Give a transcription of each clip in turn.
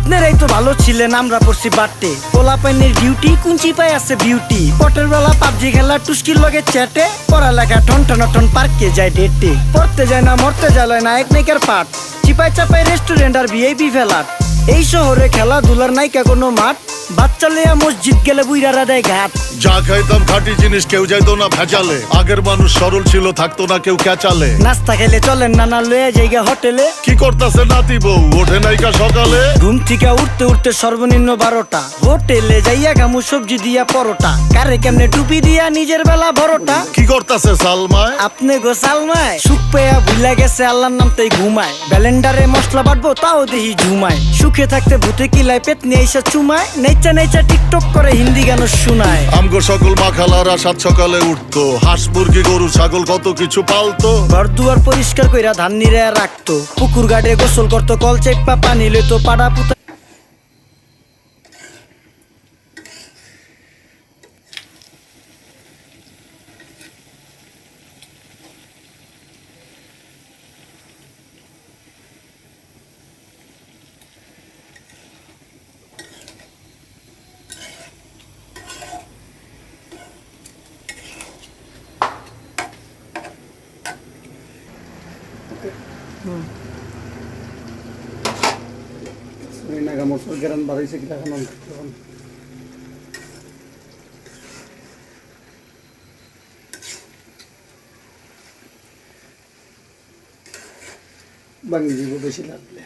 আপনারাই তো ভালো ছিলেন, আমরা পড়ছি বাড়তে। পোলা পাইনের ডিউটি, কুঞ্চি পাই আছে বিউটি। পটের বেলা পাবজি খেলা, টুস্কির লগে চ্যাটে। পড়ালেখা টন টন পার্কে যায় ডেটে। পড়তে যায় না মরতে যায় নায়ক নায়িকার পাঠ। চিপাই চাপাই রেস্টুরেন্ট আর ভিআইপি ফেলাট। এই শহরে খেলাধুলার নাইকা কোনো মাঠ। বাচ্চা লইয়া মসজিদ গেলে বুইরারা দেয় ঘাট। যা খাইতাম খাঁটি জিনিস, কেউ যাইতো না ভেজালে। আগের মানুষ সরল ছিল, থাকতো না কেউ ক্যাচালে। নাস্তা খেলে চলেন নানা লইয়া জায়গা হোটেলে। কি করতাছে নাতি বউ, ওঠে নাইকা সকালে। ঘুম থেকে উঠতে উঠতে সর্বনিম্ন 12টা। হোটেলে যাইয়া গামু সবজি দিয়া পরোটা। কারে কেমনে টুপি দিয়া নিজের বেলা বড়টা। কি করতাছে সালমায়? আপনি গো সালমায় সুখ পেয়া ভুলা গেছে আল্লাহর নাম তাই ঘুমায়। ব্যালেন্ডারে মশলা বাটবো তাও দেহি ঝুমায়। সুখে থাকতে ভূতে কিলায় পেট নিয়ে এসে চুমায়। নেচা নেচা টিকটক করে হিন্দি গান শোনায়। আমগো সকল মাখালারা সাত সকালে উঠতো, হাঁস মুরগি গরু ছাগল কত কিছু পালতো। ঘর দুয়ার পরিষ্কার কইরা ধান নিরে রাখতো। পুকুর ঘাটে গোসল করতো, কল চেপা পানি লইতো। পাড়া পুতা মসুর গেরান বাড়াইছে কিনা এখন ভাঙি দিব বেশি লাগলে।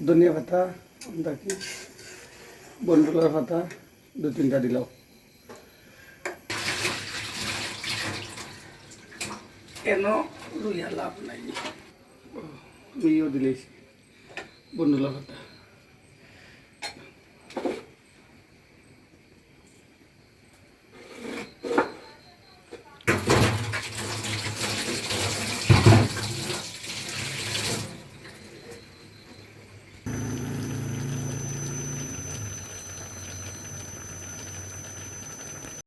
ধনিয়া পাতা দেখি, বনফুলের পাতা 2-3টা দিলাম। কেন রুইয়া লাভ নাই, ইও দিলেছি বনফুলের পাতা।